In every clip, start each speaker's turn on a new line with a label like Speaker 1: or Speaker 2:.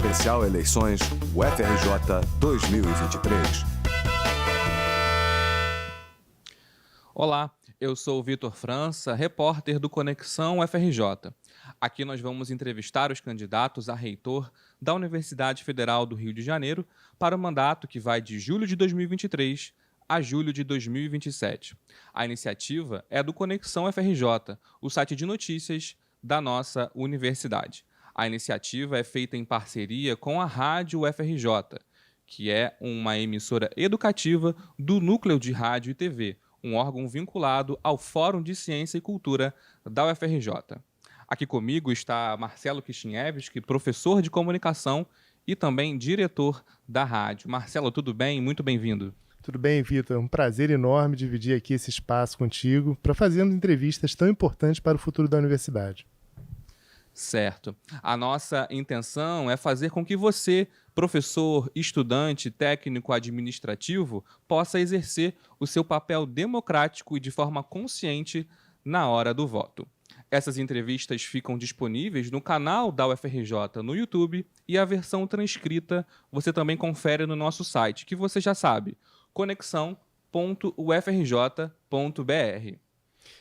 Speaker 1: Especial Eleições UFRJ 2023.
Speaker 2: Olá, eu sou o Vitor França, repórter do Conexão UFRJ. Aqui nós vamos entrevistar os candidatos a reitor da Universidade Federal do Rio de Janeiro para o mandato que vai de julho de 2023 a julho de 2027. A iniciativa é do Conexão UFRJ, o site de notícias da nossa universidade. A iniciativa é feita em parceria com a Rádio UFRJ, que é uma emissora educativa do Núcleo de Rádio e TV, um órgão vinculado ao Fórum de Ciência e Cultura da UFRJ. Aqui comigo está Marcelo Kishinevski, professor de comunicação e também diretor da rádio. Marcelo, tudo bem? Muito bem-vindo.
Speaker 3: Tudo bem, Vitor. É um prazer enorme dividir aqui esse espaço contigo para fazermos entrevistas tão importantes para o futuro da universidade.
Speaker 2: Certo. A nossa intenção é fazer com que você, professor, estudante, técnico administrativo, possa exercer o seu papel democrático e de forma consciente na hora do voto. Essas entrevistas ficam disponíveis no canal da UFRJ no YouTube e a versão transcrita você também confere no nosso site, que você já sabe, conexão.ufrj.br.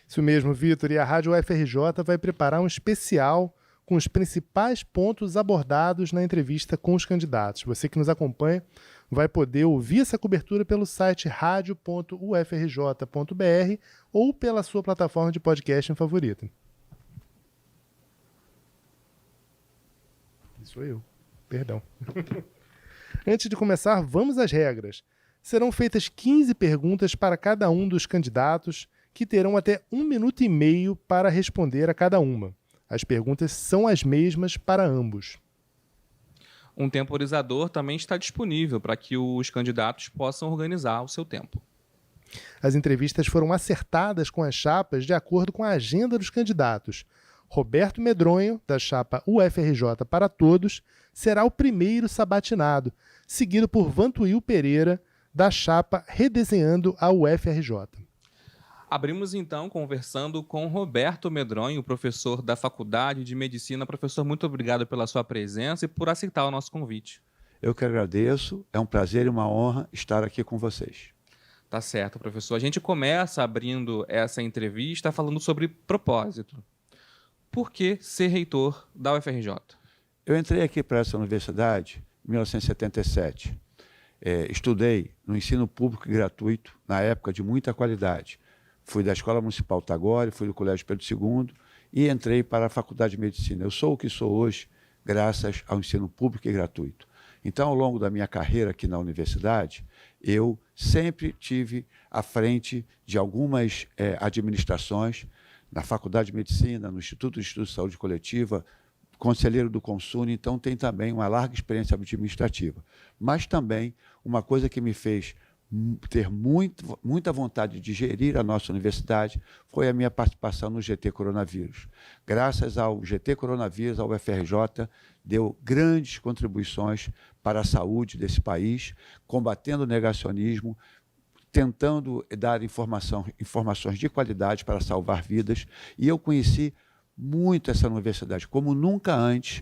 Speaker 3: Isso mesmo, Vitor. E a Rádio UFRJ vai preparar um especial com os principais pontos abordados na entrevista com os candidatos. Você que nos acompanha vai poder ouvir essa cobertura pelo site radio.ufrj.br ou pela sua plataforma de podcast favorita. Isso sou eu. Perdão. Antes de começar, vamos às regras. Serão feitas 15 perguntas para cada um dos candidatos, que terão até 1 minuto e meio para responder a cada uma. As perguntas são as mesmas para ambos.
Speaker 2: Um temporizador também está disponível para que os candidatos possam organizar o seu tempo.
Speaker 3: As entrevistas foram acertadas com as chapas de acordo com a agenda dos candidatos. Roberto Medronho, da chapa UFRJ para Todos, será o primeiro sabatinado, seguido por Vantuil Pereira, da chapa Redesenhando a UFRJ.
Speaker 2: Abrimos então conversando com Roberto Medronho, professor da Faculdade de Medicina. Professor, muito obrigado pela sua presença e por aceitar o nosso convite.
Speaker 4: Eu que agradeço, é um prazer e uma honra estar aqui com vocês.
Speaker 2: Tá certo, professor. A gente começa abrindo essa entrevista falando sobre propósito. Por que ser reitor da UFRJ?
Speaker 4: Eu entrei aqui para essa universidade em 1977. Estudei no ensino público e gratuito, na época de muita qualidade. Fui da Escola Municipal Tagore, fui do Colégio Pedro II e entrei para a Faculdade de Medicina. Eu sou o que sou hoje graças ao ensino público e gratuito. Então, ao longo da minha carreira aqui na universidade, eu sempre tive à frente de algumas administrações, na Faculdade de Medicina, no Instituto de Estudos de Saúde Coletiva, conselheiro do Consune, então tem também uma larga experiência administrativa. Mas também uma coisa que me fez ter muita vontade de gerir a nossa universidade foi a minha participação no GT Coronavírus. Graças ao GT Coronavírus, a UFRJ deu grandes contribuições para a saúde desse país, combatendo o negacionismo, tentando dar informações de qualidade para salvar vidas, e eu conheci muito essa universidade, como nunca antes.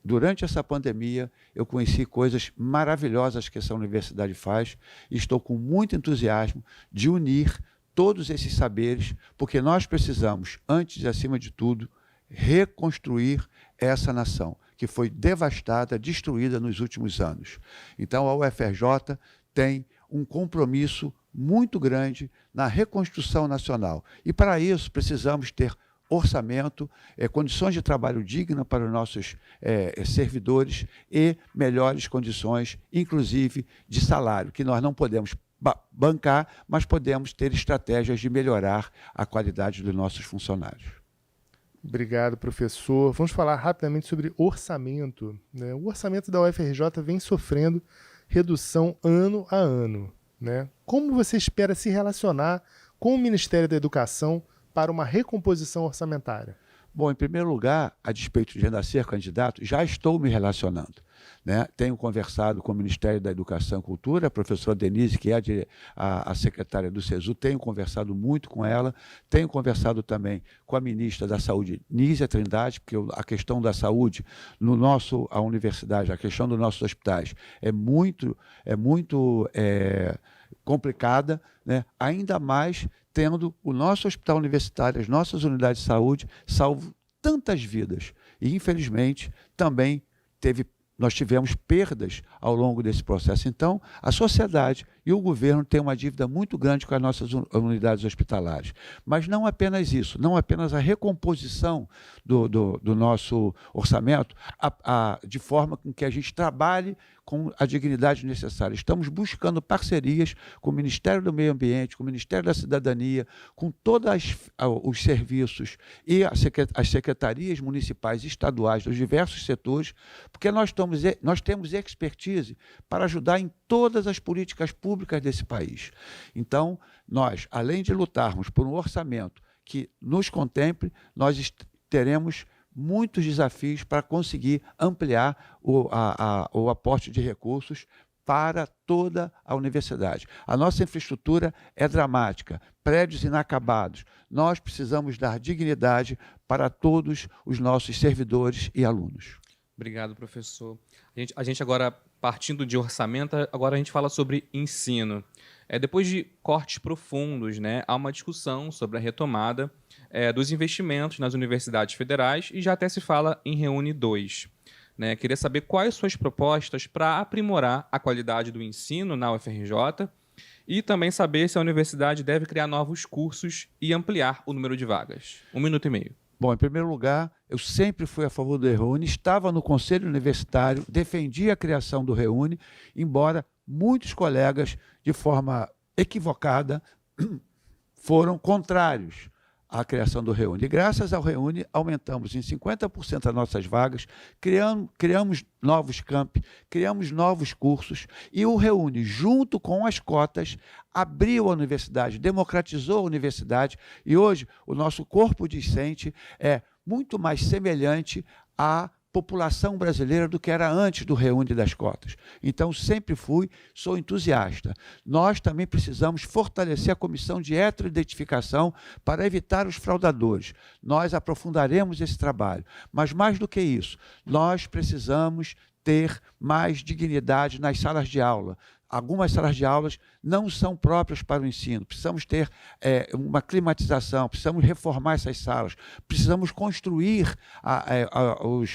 Speaker 4: Durante essa pandemia, eu conheci coisas maravilhosas que essa universidade faz e estou com muito entusiasmo de unir todos esses saberes, porque nós precisamos, antes e acima de tudo, reconstruir essa nação, que foi devastada, destruída nos últimos anos. Então, a UFRJ tem um compromisso muito grande na reconstrução nacional. E, para isso, precisamos ter orçamento, condições de trabalho dignas para os nossos servidores e melhores condições, inclusive de salário, que nós não podemos bancar, mas podemos ter estratégias de melhorar a qualidade dos nossos funcionários.
Speaker 3: Obrigado, professor. Vamos falar rapidamente sobre orçamento, né? O orçamento da UFRJ vem sofrendo redução ano a ano, né? Como você espera se relacionar com o Ministério da Educação para uma recomposição orçamentária?
Speaker 4: Bom, em primeiro lugar, a despeito de ainda ser candidato, já estou me relacionando, né? Tenho conversado com o Ministério da Educação e Cultura, a professora Denise, que é a secretária do SESU, tenho conversado muito com ela, tenho conversado também com a ministra da Saúde, Nízia Trindade, porque a questão da saúde a universidade, a questão dos nossos hospitais é muito complicada, né? Ainda mais tendo o nosso hospital universitário, as nossas unidades de saúde, salvo tantas vidas. E, infelizmente, também nós tivemos perdas ao longo desse processo. Então, a sociedade e o governo têm uma dívida muito grande com as nossas unidades hospitalares. Mas não apenas isso, não apenas a recomposição do nosso orçamento, de forma com que a gente trabalhe com a dignidade necessária. Estamos buscando parcerias com o Ministério do Meio Ambiente, com o Ministério da Cidadania, com todos os serviços e as secretarias municipais e estaduais dos diversos setores, porque nós temos expertise para ajudar em todas as políticas públicas desse país. Então, nós, além de lutarmos por um orçamento que nos contemple, nós teremos muitos desafios para conseguir ampliar o aporte de recursos para toda a universidade. A nossa infraestrutura é dramática, prédios inacabados. Nós precisamos dar dignidade para todos os nossos servidores e alunos.
Speaker 2: Obrigado, professor. A gente agora, partindo de orçamento, agora a gente fala sobre ensino. Depois de cortes profundos, né, há uma discussão sobre a retomada dos investimentos nas universidades federais e já até se fala em Reúne 2. Né? Queria saber quais suas propostas para aprimorar a qualidade do ensino na UFRJ e também saber se a universidade deve criar novos cursos e ampliar o número de vagas. 1 minuto e meio.
Speaker 4: Bom, em primeiro lugar, eu sempre fui a favor do Reúne, estava no Conselho Universitário, defendi a criação do Reúne, embora muitos colegas, de forma equivocada, foram contrários à criação do Reúne. E graças ao Reúne, aumentamos em 50% as nossas vagas, criamos novos campi, criamos novos cursos, e o Reúne, junto com as cotas, abriu a universidade, democratizou a universidade, e hoje o nosso corpo discente é muito mais semelhante à população brasileira do que era antes do Reúne das cotas. Então, sempre sou entusiasta. Nós também precisamos fortalecer a comissão de heteroidentificação para evitar os fraudadores. Nós aprofundaremos esse trabalho. Mas, mais do que isso, nós precisamos ter mais dignidade nas salas de aula. Algumas salas de aulas não são próprias para o ensino. Precisamos ter uma climatização, precisamos reformar essas salas, precisamos construir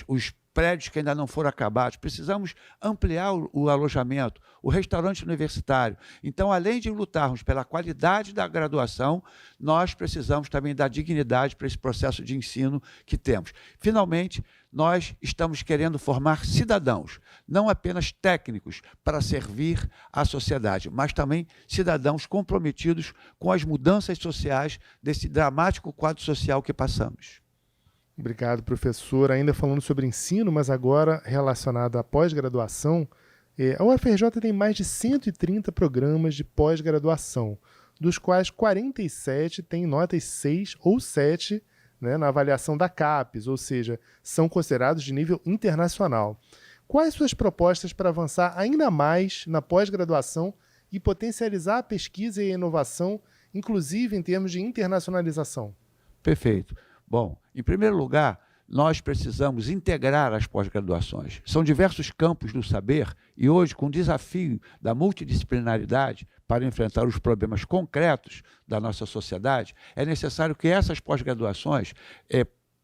Speaker 4: os prédios que ainda não foram acabados, precisamos ampliar o alojamento, o restaurante universitário. Então, além de lutarmos pela qualidade da graduação, nós precisamos também dar dignidade para esse processo de ensino que temos. Finalmente, nós estamos querendo formar cidadãos, não apenas técnicos para servir à sociedade, mas também cidadãos comprometidos com as mudanças sociais desse dramático quadro social que passamos.
Speaker 3: Obrigado, professor. Ainda falando sobre ensino, mas agora relacionado à pós-graduação, a UFRJ tem mais de 130 programas de pós-graduação, dos quais 47 têm notas 6 ou 7, né, na avaliação da CAPES, ou seja, são considerados de nível internacional. Quais suas propostas para avançar ainda mais na pós-graduação e potencializar a pesquisa e a inovação, inclusive em termos de internacionalização?
Speaker 4: Perfeito. Bom, em primeiro lugar, nós precisamos integrar as pós-graduações. São diversos campos do saber e hoje, com o desafio da multidisciplinaridade para enfrentar os problemas concretos da nossa sociedade, é necessário que essas pós-graduações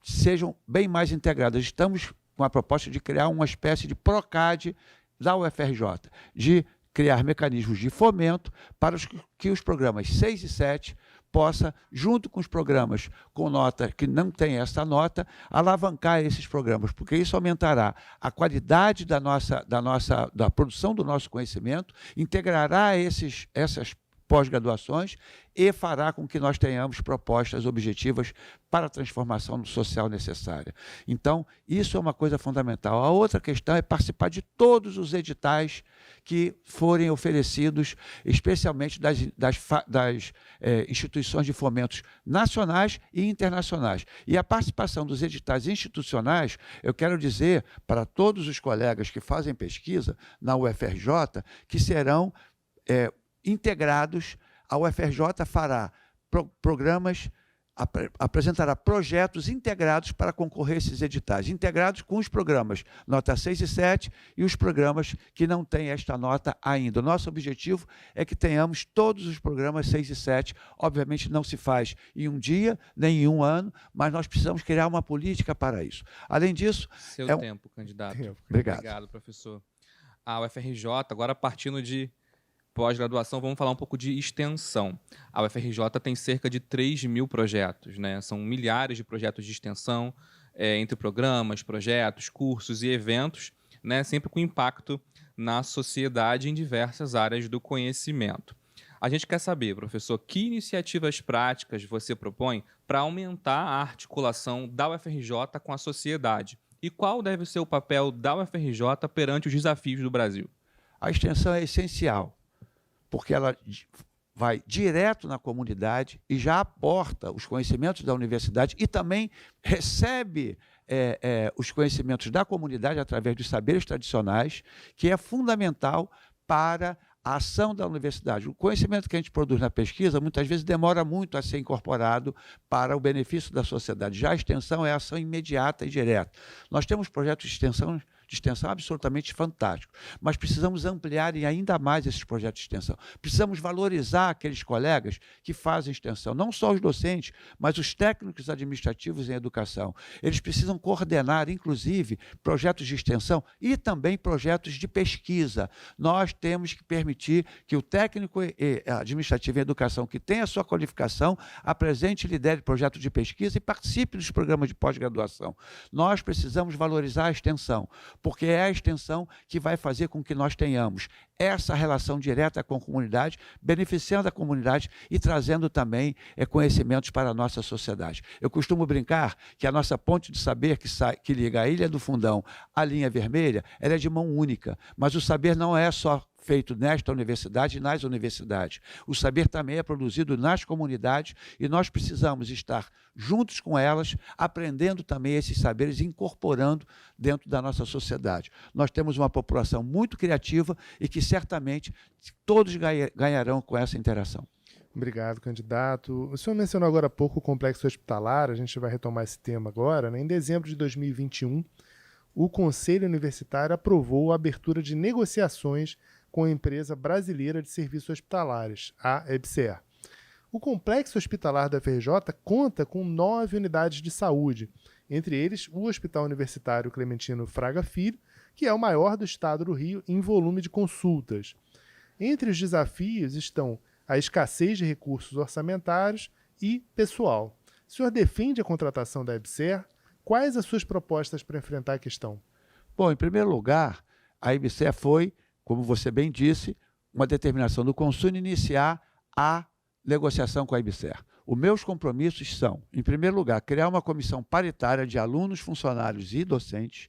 Speaker 4: sejam bem mais integradas. Estamos com a proposta de criar uma espécie de PROCAD da UFRJ, de criar mecanismos de fomento para que os programas 6 e 7 possa, junto com os programas com nota que não tem essa nota, alavancar esses programas, porque isso aumentará a qualidade da produção do nosso conhecimento, integrará essas pós-graduações e fará com que nós tenhamos propostas objetivas para a transformação social necessária. Então, isso é uma coisa fundamental. A outra questão é participar de todos os editais que forem oferecidos, especialmente das instituições de fomentos nacionais e internacionais. E a participação dos editais institucionais, eu quero dizer para todos os colegas que fazem pesquisa na UFRJ, que serão integrados. A UFRJ fará programas, apresentará projetos integrados para concorrer a esses editais, integrados com os programas nota 6 e 7 e os programas que não têm esta nota ainda. O nosso objetivo é que tenhamos todos os programas 6 e 7. Obviamente não se faz em um dia, nem em um ano, mas nós precisamos criar uma política para isso. Além disso...
Speaker 2: Seu tempo, candidato.
Speaker 4: Obrigado.
Speaker 2: Obrigado, professor. A UFRJ, agora partindo de pós-graduação, vamos falar um pouco de extensão. A UFRJ tem cerca de 3.000 projetos, né? São milhares de projetos de extensão, entre programas, projetos, cursos e eventos, né? Sempre com impacto na sociedade em diversas áreas do conhecimento. A gente quer saber, professor, que iniciativas práticas você propõe para aumentar a articulação da UFRJ com a sociedade? E qual deve ser o papel da UFRJ perante os desafios do Brasil?
Speaker 4: A extensão é essencial, porque ela vai direto na comunidade e já aporta os conhecimentos da universidade e também recebe os conhecimentos da comunidade através dos saberes tradicionais, que é fundamental para a ação da universidade. O conhecimento que a gente produz na pesquisa, muitas vezes, demora muito a ser incorporado para o benefício da sociedade. Já a extensão é ação imediata e direta. Nós temos projetos de extensão absolutamente fantásticos, mas precisamos ampliar ainda mais esses projetos de extensão. Precisamos valorizar aqueles colegas que fazem extensão, não só os docentes, mas os técnicos administrativos em educação. Eles precisam coordenar, inclusive, projetos de extensão e também projetos de pesquisa. Nós temos que permitir que o técnico administrativo em educação que tem a sua qualificação apresente e lidere projeto de pesquisa e participe dos programas de pós-graduação. Nós precisamos valorizar a extensão, porque é a extensão que vai fazer com que nós tenhamos essa relação direta com a comunidade, beneficiando a comunidade e trazendo também conhecimentos para a nossa sociedade. Eu costumo brincar que a nossa ponte de saber que liga a Ilha do Fundão à linha vermelha, ela é de mão única, mas o saber não é só feito nesta universidade e nas universidades. O saber também é produzido nas comunidades e nós precisamos estar juntos com elas, aprendendo também esses saberes e incorporando dentro da nossa sociedade. Nós temos uma população muito criativa e que certamente todos ganharão com essa interação.
Speaker 3: Obrigado, candidato. O senhor mencionou agora há pouco o complexo hospitalar, a gente vai retomar esse tema agora, né? Em dezembro de 2021, o Conselho Universitário aprovou a abertura de negociações com a empresa brasileira de serviços hospitalares, a EBSER. O complexo hospitalar da UFRJ conta com 9 unidades de saúde, entre eles o Hospital Universitário Clementino Fraga Filho, que é o maior do estado do Rio em volume de consultas. Entre os desafios estão a escassez de recursos orçamentários e pessoal. O senhor defende a contratação da EBSER? Quais as suas propostas para enfrentar a questão?
Speaker 4: Bom, em primeiro lugar, a EBSER foi, como você bem disse, uma determinação do Consul iniciar a negociação com a EBSER. Os meus compromissos são, em primeiro lugar, criar uma comissão paritária de alunos, funcionários e docentes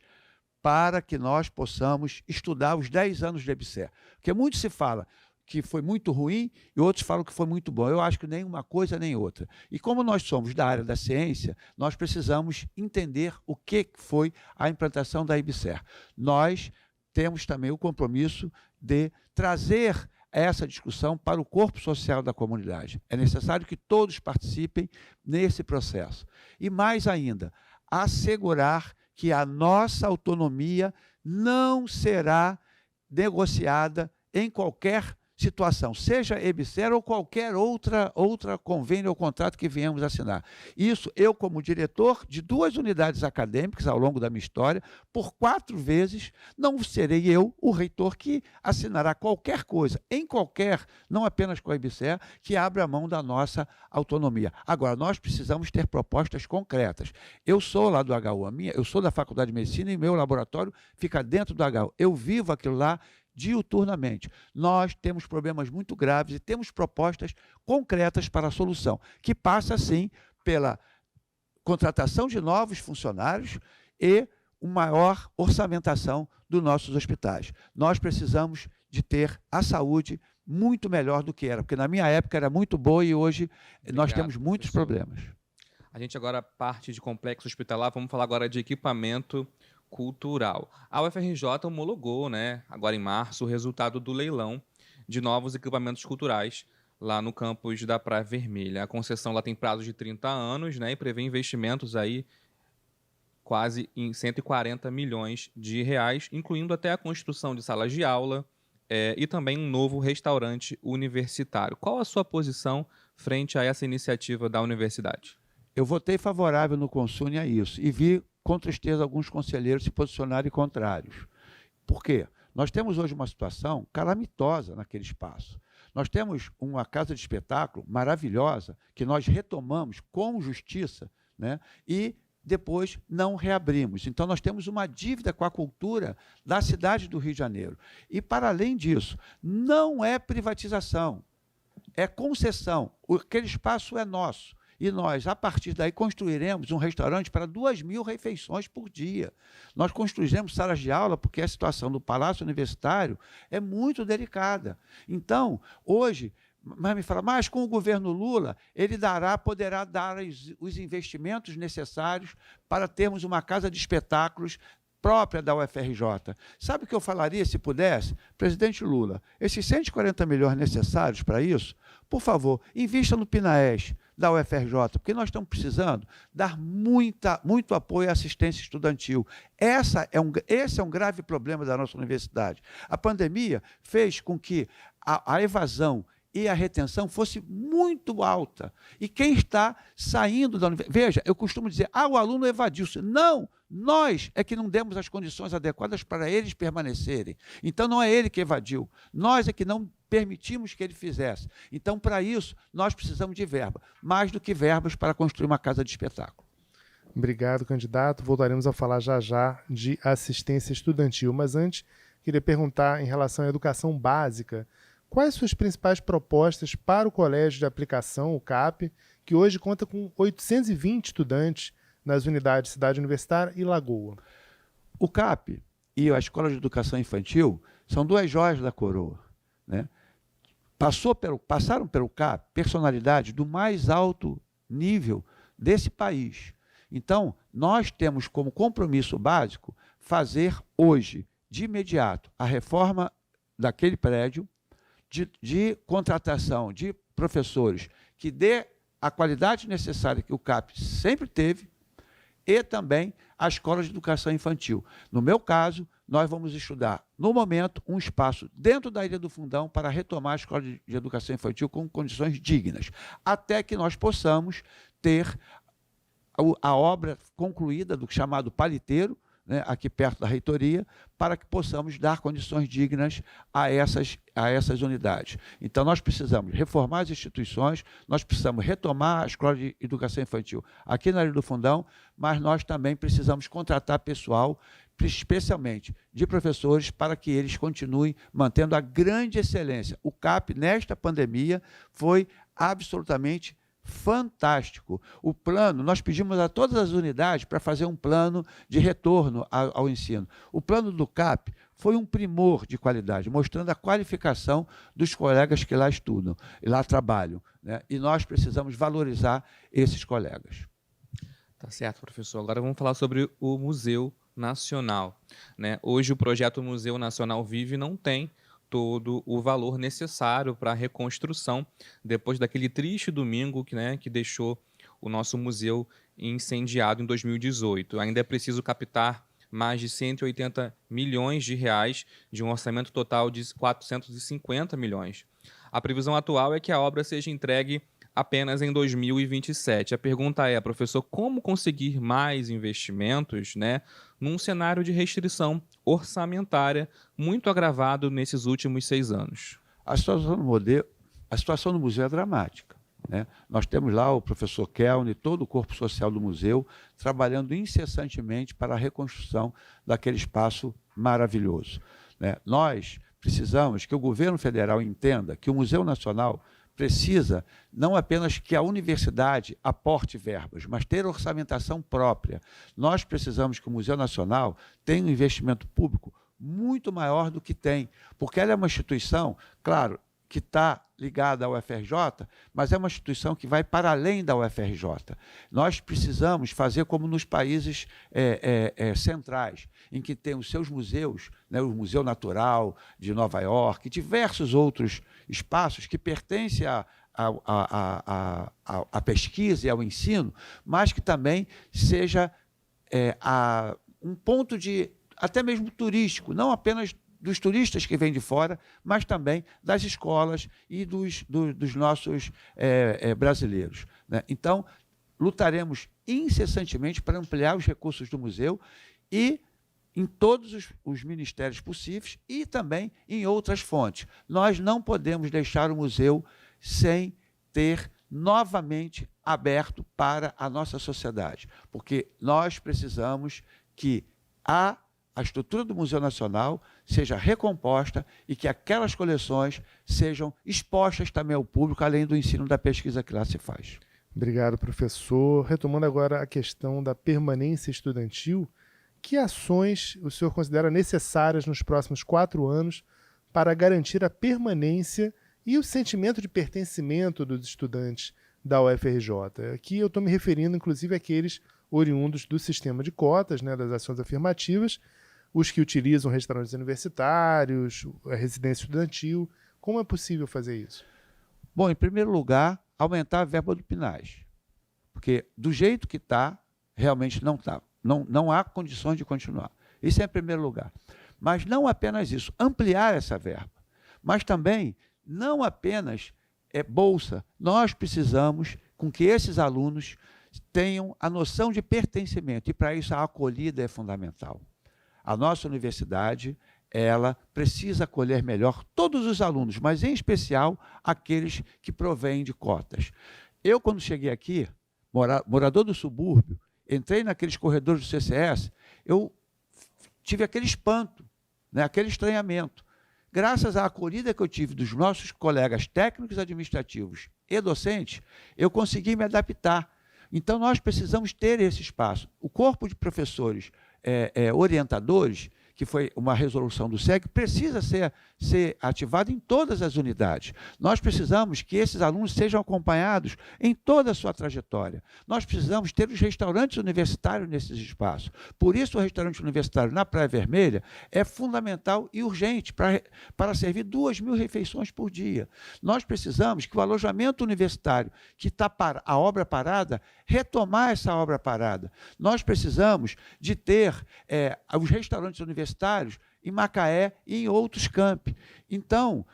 Speaker 4: para que nós possamos estudar os 10 anos de EBSER. Porque muito se fala que foi muito ruim e outros falam que foi muito bom. Eu acho que nem uma coisa nem outra. E como nós somos da área da ciência, nós precisamos entender o que foi a implantação da EBSER. Nós temos também o compromisso de trazer essa discussão para o corpo social da comunidade. É necessário que todos participem nesse processo. E mais ainda, assegurar que a nossa autonomia não será negociada em qualquer situação, seja EBSER ou qualquer outra convênio ou contrato que venhamos assinar. Isso, eu como diretor de 2 unidades acadêmicas ao longo da minha história, por 4 vezes, não serei eu o reitor que assinará qualquer coisa, não apenas com a EBSER, que abra mão da nossa autonomia. Agora, nós precisamos ter propostas concretas. Eu sou lá do HU, eu sou da Faculdade de Medicina e meu laboratório fica dentro do HU. Eu vivo aquilo lá diuturnamente. Nós temos problemas muito graves e temos propostas concretas para a solução, que passa, sim, pela contratação de novos funcionários e uma maior orçamentação dos nossos hospitais. Nós precisamos de ter a saúde muito melhor do que era, porque na minha época era muito boa e hoje nós temos muitos problemas.
Speaker 2: A gente agora parte de complexo hospitalar, vamos falar agora de equipamento cultural. A UFRJ homologou, né, agora em março, o resultado do leilão de novos equipamentos culturais lá no campus da Praia Vermelha. A concessão lá tem prazo de 30 anos, né, e prevê investimentos aí quase em 140 milhões de reais, incluindo até a construção de salas de aula e também um novo restaurante universitário. Qual a sua posição frente a essa iniciativa da universidade?
Speaker 4: Eu votei favorável no Consune a isso e vi com tristeza alguns conselheiros se posicionarem contrários. Por quê? Nós temos hoje uma situação calamitosa naquele espaço. Nós temos uma casa de espetáculo maravilhosa que nós retomamos com justiça, né? E depois não reabrimos. Então, nós temos uma dívida com a cultura da cidade do Rio de Janeiro. E, para além disso, não é privatização, é concessão. Aquele espaço é nosso. E nós, a partir daí, construiremos um restaurante para 2.000 refeições por dia. Nós construiremos salas de aula, porque a situação do Palácio Universitário é muito delicada. Então, hoje, mas me fala, mas com o governo Lula, ele poderá dar os investimentos necessários para termos uma casa de espetáculos própria da UFRJ. Sabe o que eu falaria se pudesse? Presidente Lula, esses 140 milhões necessários para isso, por favor, invista no PINAES da UFRJ, porque nós estamos precisando dar muito apoio à assistência estudantil. Esse é um grave problema da nossa universidade. A pandemia fez com que a evasão e a retenção fosse muito alta. E quem está saindo da universidade... Veja, eu costumo dizer, o aluno evadiu-se. Não, nós é que não demos as condições adequadas para eles permanecerem. Então, não é ele que evadiu. Nós é que não permitimos que ele fizesse. Então, para isso, nós precisamos de verba. Mais do que verbas para construir uma casa de espetáculo.
Speaker 3: Obrigado, candidato. Voltaremos a falar já de assistência estudantil. Mas antes, queria perguntar em relação à educação básica. Quais suas principais propostas para o Colégio de Aplicação, o CAP, que hoje conta com 820 estudantes nas unidades Cidade Universitária e Lagoa?
Speaker 4: O CAP e a Escola de Educação Infantil são duas joias da coroa, né? Passaram pelo CAP personalidades do mais alto nível desse país. Então, nós temos como compromisso básico fazer hoje, de imediato, a reforma daquele prédio, de contratação de professores que dê a qualidade necessária que o CAP sempre teve e também a Escola de Educação Infantil. No meu caso, nós vamos estudar, no momento, um espaço dentro da Ilha do Fundão para retomar a Escola de Educação Infantil com condições dignas, até que nós possamos ter a obra concluída do chamado paliteiro, né, aqui perto da reitoria, para que possamos dar condições dignas a essas unidades. Então, nós precisamos reformar as instituições, nós precisamos retomar a Escola de Educação Infantil aqui na Ilha do Fundão, mas nós também precisamos contratar pessoal, especialmente de professores, para que eles continuem mantendo a grande excelência. O CAP, nesta pandemia, foi absolutamente fantástico. O plano, nós pedimos a todas as unidades para fazer um plano de retorno ao ensino. O plano do CAP foi um primor de qualidade, mostrando a qualificação dos colegas que lá estudam, e lá trabalham, né? E nós precisamos valorizar esses colegas.
Speaker 2: Tá certo, professor. Agora vamos falar sobre o Museu Nacional, né? Hoje o projeto Museu Nacional Vive não tem todo o valor necessário para a reconstrução depois daquele triste domingo que deixou o nosso museu incendiado em 2018. Ainda é preciso captar mais de 180 milhões de reais de um orçamento total de 450 milhões. A previsão atual é que a obra seja entregue apenas em 2027. A pergunta é, professor, como conseguir mais investimentos, né, num cenário de restrição orçamentária muito agravado nesses últimos 6 anos?
Speaker 4: A situação do museu é dramática, né? Nós temos lá o professor Kelny e todo o corpo social do museu trabalhando incessantemente para a reconstrução daquele espaço maravilhoso, né? Nós precisamos que o governo federal entenda que o Museu Nacional precisa não apenas que a universidade aporte verbas, mas ter orçamentação própria. Nós precisamos que o Museu Nacional tenha um investimento público muito maior do que tem, porque ela é uma instituição, claro, que está ligada ao UFRJ, mas é uma instituição que vai para além da UFRJ. Nós precisamos fazer como nos países centrais, em que tem os seus museus, né, o Museu Natural de Nova York, e diversos outros espaços que pertencem à pesquisa e ao ensino, mas que também seja um ponto de até mesmo turístico, não apenas dos turistas que vêm de fora, mas também das escolas e dos nossos brasileiros, né? Então, lutaremos incessantemente para ampliar os recursos do museu e em todos os ministérios possíveis e também em outras fontes. Nós não podemos deixar o museu sem ter novamente aberto para a nossa sociedade, porque nós precisamos que a estrutura do Museu Nacional seja recomposta e que aquelas coleções sejam expostas também ao público, além do ensino da pesquisa que lá se faz.
Speaker 3: Obrigado, professor. Retomando agora a questão da permanência estudantil, que ações o senhor considera necessárias nos próximos 4 anos para garantir a permanência e o sentimento de pertencimento dos estudantes da UFRJ? Aqui eu estou me referindo, inclusive, àqueles oriundos do sistema de cotas, né, das ações afirmativas, os que utilizam restaurantes universitários, a residência estudantil. Como é possível fazer isso?
Speaker 4: Bom, em primeiro lugar, aumentar a verba do PNAES, porque do jeito que está, realmente não está. Não há condições de continuar. Isso é em primeiro lugar. Mas não apenas isso, ampliar essa verba, mas também não apenas bolsa. Nós precisamos com que esses alunos tenham a noção de pertencimento, e para isso a acolhida é fundamental. A nossa universidade, ela precisa acolher melhor todos os alunos, mas em especial aqueles que provêm de cotas. Eu, quando cheguei aqui, morador do subúrbio, entrei naqueles corredores do CCS, eu tive aquele espanto, né, aquele estranhamento. Graças à acolhida que eu tive dos nossos colegas técnicos administrativos e docentes, eu consegui me adaptar. Então, nós precisamos ter esse espaço. O corpo de professores orientadores, que foi uma resolução do SEG, precisa ser ativado em todas as unidades. Nós precisamos que esses alunos sejam acompanhados em toda a sua trajetória. Nós precisamos ter os restaurantes universitários nesses espaços. Por isso, o restaurante universitário na Praia Vermelha é fundamental e urgente para servir 2.000 refeições por dia. Nós precisamos que o alojamento universitário, que está a obra parada, retomar essa obra parada. Nós precisamos de ter os restaurantes universitários em Macaé e em outros campi. Então,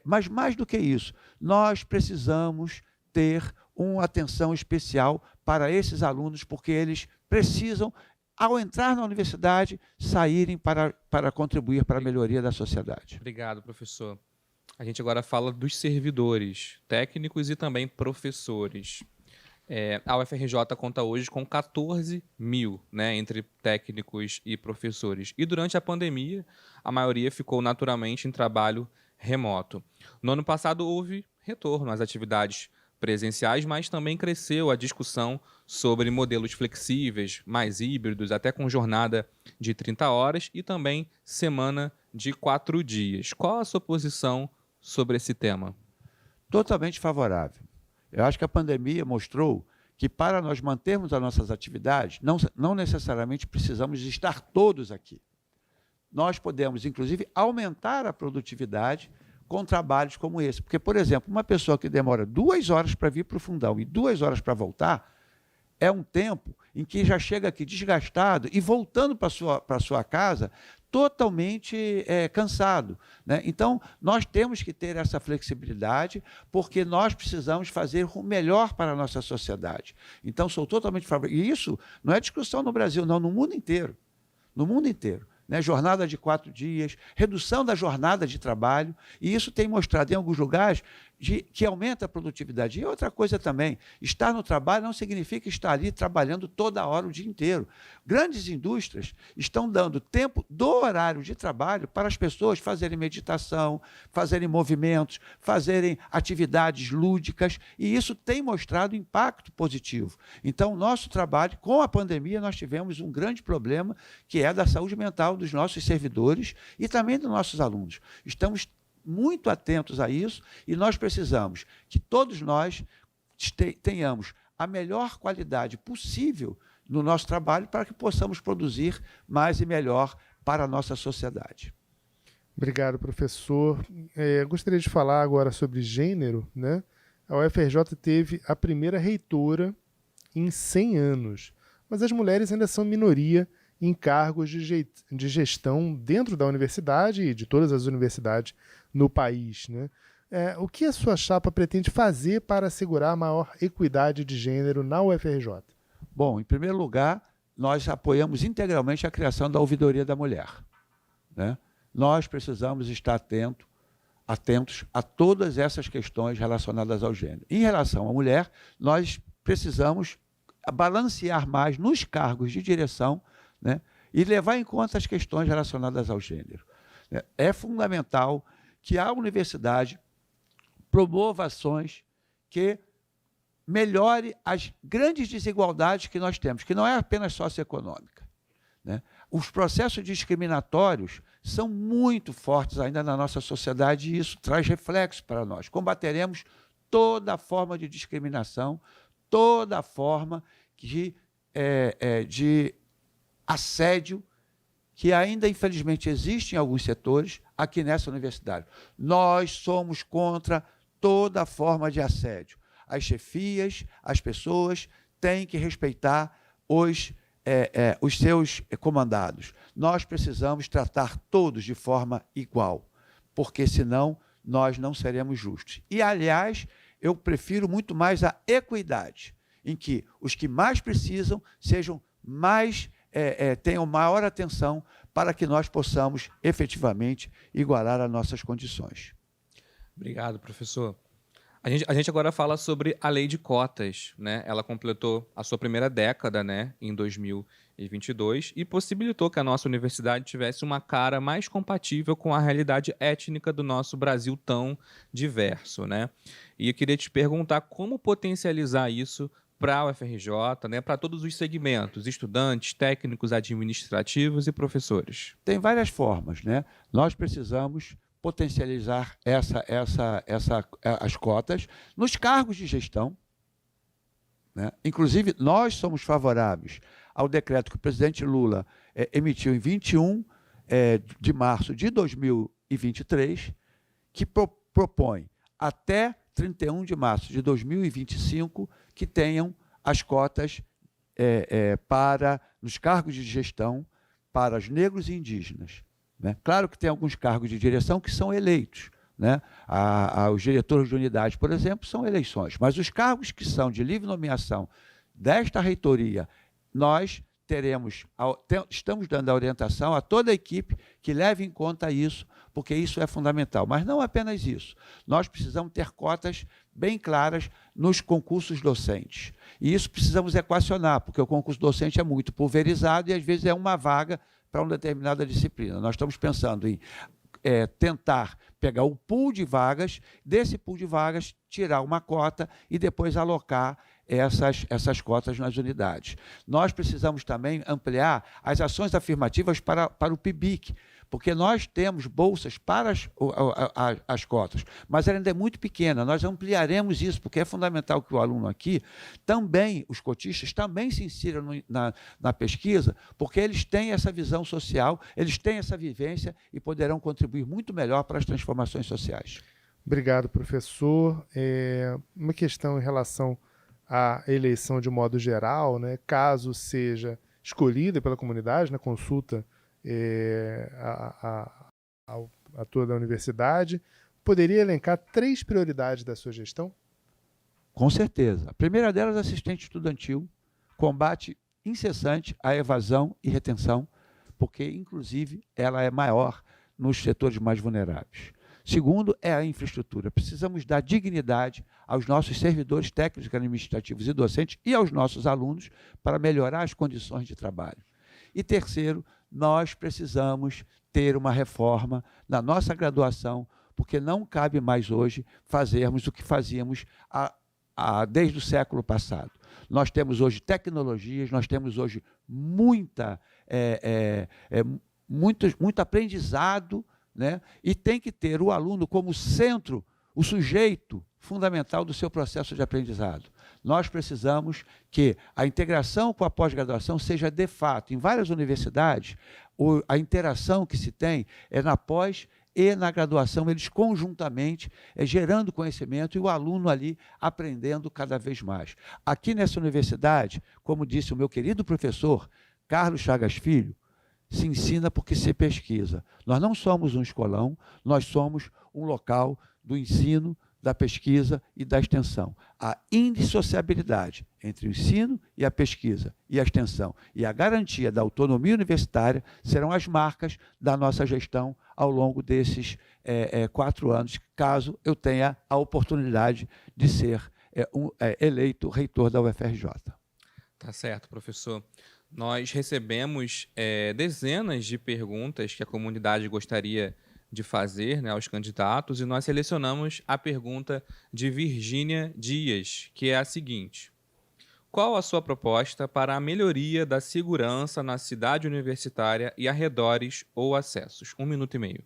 Speaker 4: mas mais do que isso, nós precisamos ter uma atenção especial para esses alunos, porque eles precisam, ao entrar na universidade, saírem para contribuir para a melhoria da sociedade.
Speaker 2: Obrigado, professor. A gente agora fala dos servidores técnicos e também professores. A UFRJ conta hoje com 14.000, né, entre técnicos e professores. E durante a pandemia, a maioria ficou naturalmente em trabalho remoto. No ano passado, houve retorno às atividades presenciais, mas também cresceu a discussão sobre modelos flexíveis, mais híbridos, até com jornada de 30 horas e também semana de 4 dias. Qual a sua posição sobre esse tema?
Speaker 4: Totalmente favorável. Eu acho que a pandemia mostrou que para nós mantermos as nossas atividades, não necessariamente precisamos estar todos aqui. Nós podemos, inclusive, aumentar a produtividade com trabalhos como esse. Porque, por exemplo, uma pessoa que demora 2 horas para vir para o fundão e 2 horas para voltar, é um tempo em que já chega aqui desgastado e voltando para a sua casa totalmente cansado, né? Então, nós temos que ter essa flexibilidade, porque nós precisamos fazer o melhor para a nossa sociedade. Então, sou totalmente favorável. E isso não é discussão no Brasil, não, no mundo inteiro. No mundo inteiro. Né? Jornada de 4 dias, redução da jornada de trabalho, e isso tem mostrado em alguns lugares que aumenta a produtividade. E outra coisa também, estar no trabalho não significa estar ali trabalhando toda hora, o dia inteiro. Grandes indústrias estão dando tempo do horário de trabalho para as pessoas fazerem meditação, fazerem movimentos, fazerem atividades lúdicas, e isso tem mostrado impacto positivo. Então, nosso trabalho, com a pandemia, nós tivemos um grande problema, que é da saúde mental dos nossos servidores e também dos nossos alunos. Estamos muito atentos a isso, e nós precisamos que todos nós tenhamos a melhor qualidade possível no nosso trabalho para que possamos produzir mais e melhor para a nossa sociedade.
Speaker 3: Obrigado, professor. Gostaria de falar agora sobre gênero, né? A UFRJ teve a primeira reitora em 100 anos, mas as mulheres ainda são minoria em cargos de gestão dentro da universidade e de todas as universidades no país, né? O que a sua chapa pretende fazer para assegurar a maior equidade de gênero na UFRJ?
Speaker 4: Bom, em primeiro lugar, nós apoiamos integralmente a criação da Ouvidoria da Mulher, né? Nós precisamos estar atentos a todas essas questões relacionadas ao gênero. Em relação à mulher, nós precisamos balancear mais nos cargos de direção, né, e levar em conta as questões relacionadas ao gênero. É fundamental que a universidade promova ações que melhore as grandes desigualdades que nós temos, que não é apenas socioeconômica, né? Os processos discriminatórios são muito fortes ainda na nossa sociedade, e isso traz reflexo para nós. Combateremos toda forma de discriminação, toda forma de assédio que ainda, infelizmente, existe em alguns setores aqui nessa universidade. Nós somos contra toda forma de assédio. As chefias, as pessoas têm que respeitar os seus comandados. Nós precisamos tratar todos de forma igual, porque senão nós não seremos justos. E, aliás, eu prefiro muito mais a equidade, em que os que mais precisam sejam mais tenham maior atenção para que nós possamos efetivamente igualar as nossas condições.
Speaker 2: Obrigado, professor. A gente agora fala sobre a lei de cotas, né? Ela completou a sua primeira década, né, em 2022, e possibilitou que a nossa universidade tivesse uma cara mais compatível com a realidade étnica do nosso Brasil tão diverso, né? E eu queria te perguntar como potencializar isso para a UFRJ, né, para todos os segmentos, estudantes, técnicos, administrativos e professores.
Speaker 4: Tem várias formas, né? Nós precisamos potencializar as cotas nos cargos de gestão, né? Inclusive, nós somos favoráveis ao decreto que o presidente Lula emitiu em 21 de março de 2023, que propõe até 31 de março de 2025 que tenham as cotas para nos cargos de gestão para os negros e indígenas, né? Claro que tem alguns cargos de direção que são eleitos, né? Os diretores de unidade, por exemplo, são eleições, mas os cargos que são de livre nomeação desta reitoria, nós estamos dando a orientação a toda a equipe que leve em conta isso, porque isso é fundamental. Mas não apenas isso. Nós precisamos ter cotas bem claras nos concursos docentes. E isso precisamos equacionar, porque o concurso docente é muito pulverizado e, às vezes, é uma vaga para uma determinada disciplina. Nós estamos pensando em tentar pegar o pool de vagas, desse pool de vagas, tirar uma cota e depois alocar essas cotas nas unidades. Nós precisamos também ampliar as ações afirmativas para o PIBIC, porque nós temos bolsas para as cotas, mas ela ainda é muito pequena. Nós ampliaremos isso, porque é fundamental que o aluno aqui, também, os cotistas, também se insiram na pesquisa, porque eles têm essa visão social, eles têm essa vivência e poderão contribuir muito melhor para as transformações sociais.
Speaker 3: Obrigado, professor. Uma questão em relação à eleição de modo geral, né? Caso seja escolhida pela comunidade na consulta a toda a universidade, poderia elencar 3 prioridades da sua gestão?
Speaker 4: Com certeza. A primeira delas, assistente estudantil, combate incessante à evasão e retenção, porque, inclusive, ela é maior nos setores mais vulneráveis. Segundo é a infraestrutura. Precisamos dar dignidade aos nossos servidores técnicos, administrativos e docentes e aos nossos alunos para melhorar as condições de trabalho. E terceiro, nós precisamos ter uma reforma na nossa graduação, porque não cabe mais hoje fazermos o que fazíamos desde o século passado. Nós temos hoje tecnologias, nós temos hoje muito aprendizado, né? E tem que ter o aluno como centro, o sujeito fundamental do seu processo de aprendizado. Nós precisamos que a integração com a pós-graduação seja de fato. Em várias universidades, a interação que se tem é na pós e na graduação, eles conjuntamente gerando conhecimento e o aluno ali aprendendo cada vez mais. Aqui nessa universidade, como disse o meu querido professor Carlos Chagas Filho, se ensina porque se pesquisa. Nós não somos um escolão, nós somos um local do ensino, da pesquisa e da extensão. A indissociabilidade entre o ensino e a pesquisa e a extensão e a garantia da autonomia universitária serão as marcas da nossa gestão ao longo desses 4 anos, caso eu tenha a oportunidade de ser eleito reitor da UFRJ.
Speaker 2: Tá certo, professor. Nós recebemos dezenas de perguntas que a comunidade gostaria de fazer, né, aos candidatos, e nós selecionamos a pergunta de Virgínia Dias, que é a seguinte: qual a sua proposta para a melhoria da segurança na cidade universitária e arredores ou acessos? 1 minuto e meio.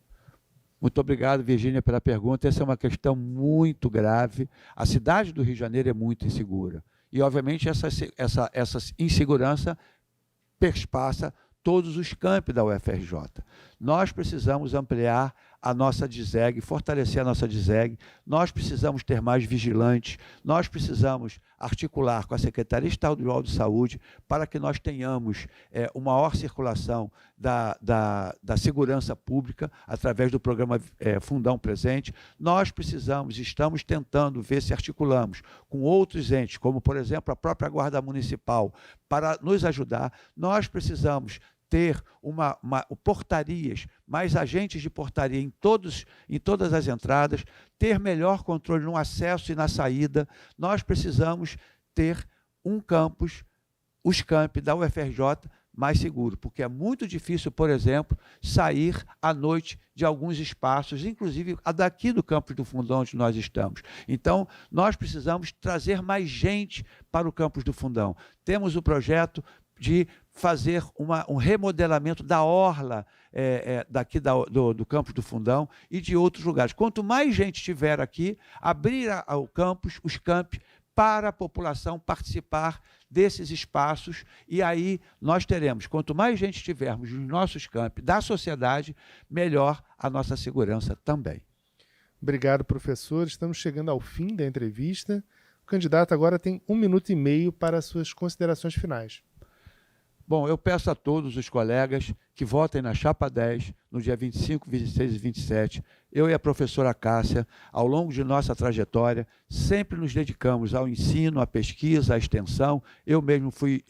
Speaker 4: Muito obrigado, Virgínia, pela pergunta. Essa é uma questão muito grave. A cidade do Rio de Janeiro é muito insegura. E, obviamente, essa insegurança perpassa todos os campi da UFRJ. Nós precisamos ampliar a nossa DISEG, fortalecer a nossa DISEG, nós precisamos ter mais vigilantes, nós precisamos articular com a Secretaria Estadual de Saúde para que nós tenhamos uma maior circulação da segurança pública através do programa Fundão Presente. Nós estamos tentando ver se articulamos com outros entes, como, por exemplo, a própria Guarda Municipal, para nos ajudar. Nós precisamos ter portarias, mais agentes de portaria em todas as entradas, ter melhor controle no acesso e na saída. Nós precisamos ter um campus, os campi da UFRJ, mais seguro, porque é muito difícil, por exemplo, sair à noite de alguns espaços, inclusive daqui do campus do Fundão, onde nós estamos. Então, nós precisamos trazer mais gente para o campus do Fundão. Temos o projeto de fazer um remodelamento da orla daqui do campus do Fundão e de outros lugares. Quanto mais gente tiver aqui, abrir o campus, os campi, para a população participar desses espaços, e aí nós teremos, quanto mais gente tivermos nos nossos campi da sociedade, melhor a nossa segurança também.
Speaker 3: Obrigado, professor. Estamos chegando ao fim da entrevista. O candidato agora tem 1 minuto e meio para suas considerações finais.
Speaker 4: Bom, eu peço a todos os colegas que votem na Chapa 10, no dia 25, 26 e 27. Eu e a professora Cássia, ao longo de nossa trajetória, sempre nos dedicamos ao ensino, à pesquisa, à extensão. Eu mesmo fui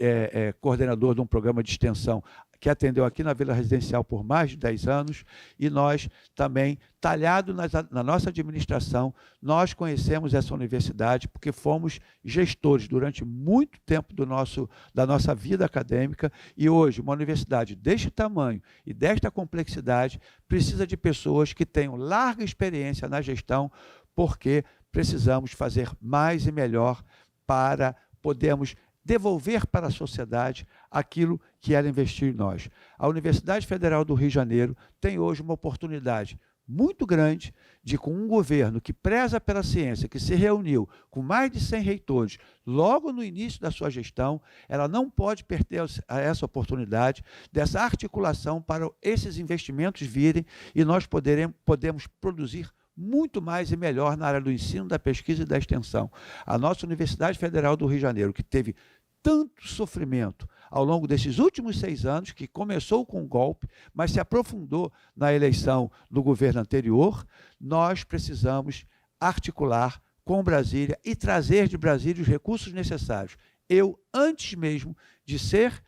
Speaker 4: coordenador de um programa de extensão que atendeu aqui na Vila Residencial por mais de 10 anos, e nós também, talhado na nossa administração, nós conhecemos essa universidade porque fomos gestores durante muito tempo da nossa vida acadêmica, e hoje uma universidade deste tamanho e desta complexidade precisa de pessoas que tenham larga experiência na gestão, porque precisamos fazer mais e melhor para podermos devolver para a sociedade aquilo que ela investiu em nós. A Universidade Federal do Rio de Janeiro tem hoje uma oportunidade muito grande de, com um governo que preza pela ciência, que se reuniu com mais de 100 reitores logo no início da sua gestão, ela não pode perder a essa oportunidade dessa articulação para esses investimentos virem e nós podemos produzir muito mais e melhor na área do ensino, da pesquisa e da extensão. A nossa Universidade Federal do Rio de Janeiro, que teve tanto sofrimento ao longo desses últimos 6 anos, que começou com um golpe, mas se aprofundou na eleição do governo anterior, nós precisamos articular com Brasília e trazer de Brasília os recursos necessários. Eu, antes mesmo de ser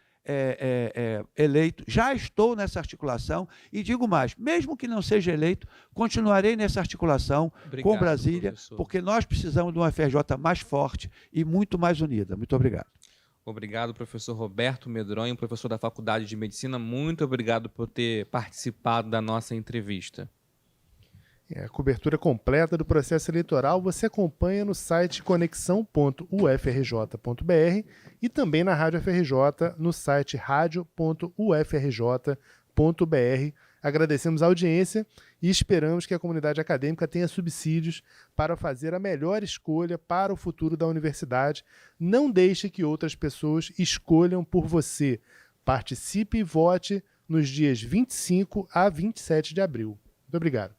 Speaker 4: eleito, já estou nessa articulação e digo mais, mesmo que não seja eleito, continuarei nessa articulação com Brasília,
Speaker 2: professor.
Speaker 4: porque nós precisamos de uma FRJ mais forte e muito mais unida. Muito obrigado.
Speaker 2: Obrigado, professor Roberto Medronho, professor da Faculdade de Medicina. Muito obrigado por ter participado da nossa entrevista.
Speaker 3: A cobertura completa do processo eleitoral você acompanha no site conexão.ufrj.br e também na Rádio FRJ no site radio.ufrj.br. Agradecemos a audiência e esperamos que a comunidade acadêmica tenha subsídios para fazer a melhor escolha para o futuro da universidade. Não deixe que outras pessoas escolham por você. Participe e vote nos dias 25 a 27 de abril. Muito obrigado.